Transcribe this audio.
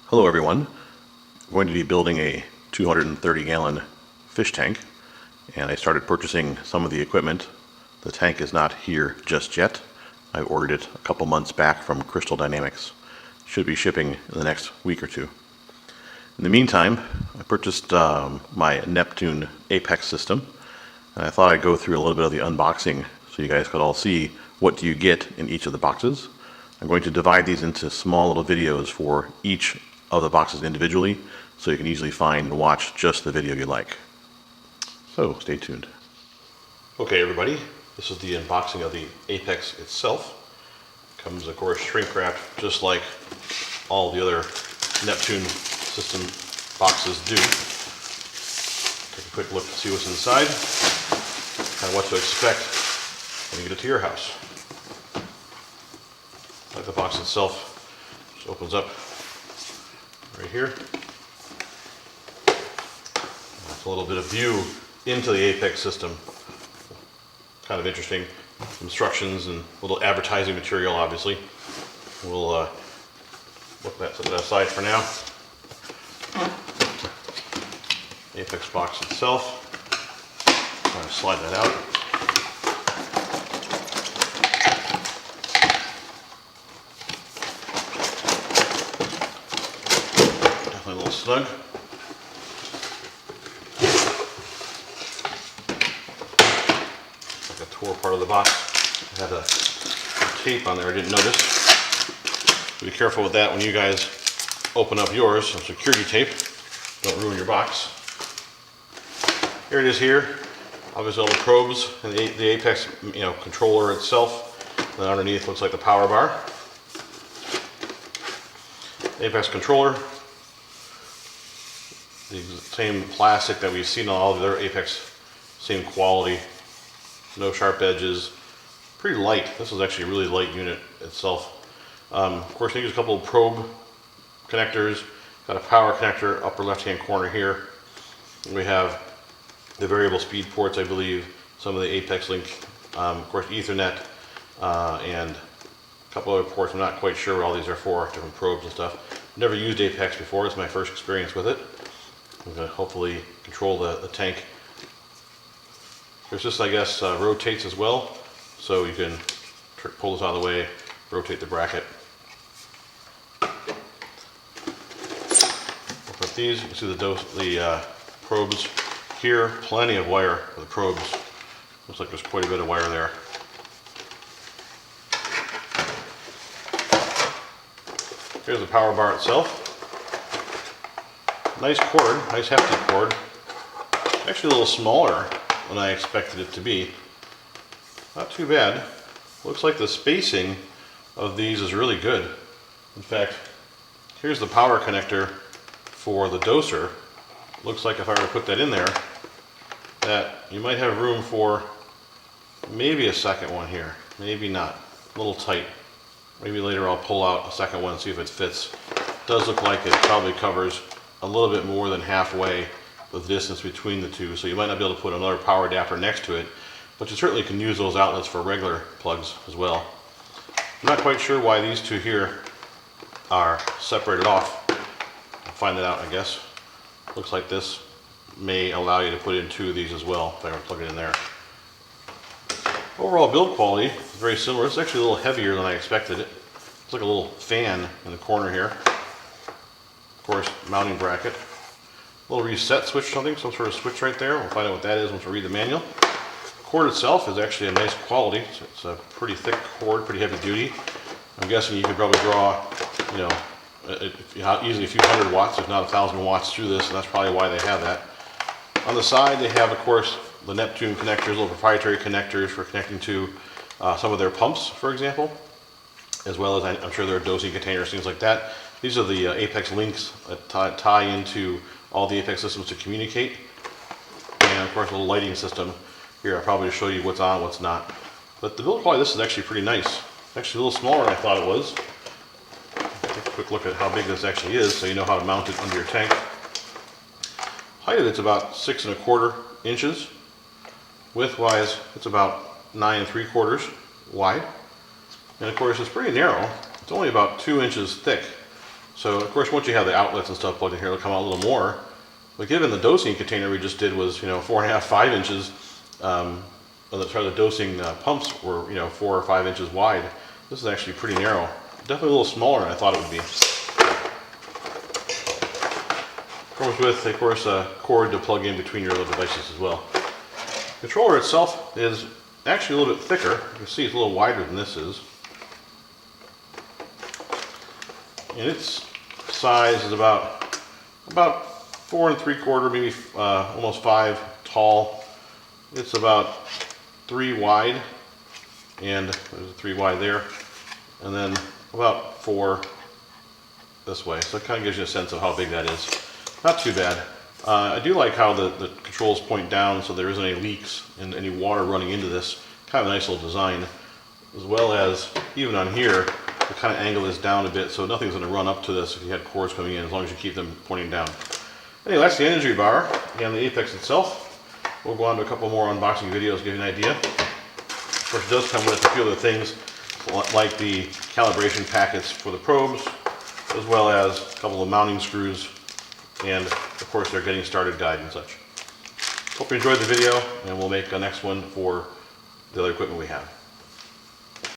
Hello everyone. I'm going to be building a 230-gallon fish tank, and I started purchasing some of the equipment. The tank is not here just yet. I ordered it a couple months back from Crystal Dynamics. Should be shipping in the next week or two. In the meantime, I purchased my Neptune Apex system, and I thought I'd go through a little bit of the unboxing so you guys could all see what do you get in each of the boxes. I'm going to divide these into small little videos for each of the boxes individually, so you can easily find and watch just the video you like. So stay tuned. Okay everybody, this is the unboxing of the Apex itself. It comes of course shrink wrapped just like all the other Neptune system boxes do. Take a quick look to see what's inside and what to expect when you get it to your house. Like the box itself just opens up right here. That's a little bit of view into the Apex system. Kind of interesting. Instructions and a little advertising material, obviously. We'll set that aside for now. Apex box itself. Try to slide that out. Definitely a little snug. Like a tore part of the box. I had a tape on there I didn't notice. Be careful with that when you guys open up yours. Some security tape. Don't ruin your box. Here it is here. Obviously all the probes and the Apex controller itself. Then underneath looks like the power bar. Apex controller. The same plastic that we've seen on all the other Apex. Same quality. No sharp edges. Pretty light. This is actually a really light unit itself. Of course, there's a couple of probe connectors. Got a power connector upper left-hand corner here. We have the variable speed ports, I believe. Some of the Apex link, of course, Ethernet, and a couple other ports. I'm not quite sure what all these are for. Different probes and stuff. Never used Apex before. It's my first experience with it. I'm going to hopefully control the tank. There's this, I guess, rotates as well, so you can pull this out of the way, rotate the bracket. Open up these, you can see the probes here. Plenty of wire for the probes. Looks like there's quite a bit of wire there. Here's the power bar itself. Nice cord, nice hefty cord. Actually a little smaller than I expected it to be. Not too bad. Looks like the spacing of these is really good. In fact, here's the power connector for the doser. Looks like if I were to put that in there, that you might have room for maybe a second one here. Maybe not. A little tight. Maybe later I'll pull out a second one and see if it fits. It does look like it probably covers a little bit more than halfway the distance between the two, so you might not be able to put another power adapter next to it, but you certainly can use those outlets for regular plugs as well. I'm not quite sure why these two here are separated off. I'll find that out, I guess. Looks like this may allow you to put in two of these as well, if I were to plug it in there. Overall build quality is very similar. It's actually a little heavier than I expected it. It's like a little fan in the corner here. Of course, mounting bracket. A little reset switch, some sort of switch right there. We'll find out what that is once we read the manual. The cord itself is actually a nice quality. So it's a pretty thick cord, pretty heavy duty. I'm guessing you could probably draw, easily a few hundred watts, if not 1,000 watts through this, and that's probably why they have that. On the side, they have, of course, the Neptune connectors, little proprietary connectors for connecting to some of their pumps, for example, as well as I'm sure there are dosing containers, things like that. These are the Apex links that tie into all the Apex systems to communicate. And of course a little lighting system here. I'll probably show you what's on, what's not. But the build quality of this is actually pretty nice. Actually a little smaller than I thought it was. Take a quick look at how big this actually is so you know how to mount it under your tank. Height of it's about 6 1/4 inches. Width-wise, it's about 9 3/4 wide. And of course, it's pretty narrow. It's only about 2 inches thick. So of course, once you have the outlets and stuff plugged in here, it'll come out a little more. But given the dosing container we just did was 4.5, 5 inches, the dosing pumps were 4 or 5 inches wide. This is actually pretty narrow. Definitely a little smaller than I thought it would be. Comes with, of course, a cord to plug in between your little devices as well. The controller itself is actually a little bit thicker. You can see it's a little wider than this is. And its size is about 4 3/4, maybe almost 5 tall. It's about 3 wide, and there's a 3 wide there, and then about 4 this way. So it kind of gives you a sense of how big that is. Not too bad. I do like how the controls point down so there isn't any leaks and any water running into this. Kind of a nice little design. As well as, even on here, to kind of angle this down a bit so nothing's going to run up to this if you had cords coming in, as long as you keep them pointing down. Anyway, that's the energy bar and the Apex itself. We'll go on to a couple more unboxing videos to give you an idea. Of course, it does come with a few other things, like the calibration packets for the probes, as well as a couple of mounting screws, and of course their getting started guide and such. Hope you enjoyed the video, and we'll make a next one for the other equipment we have.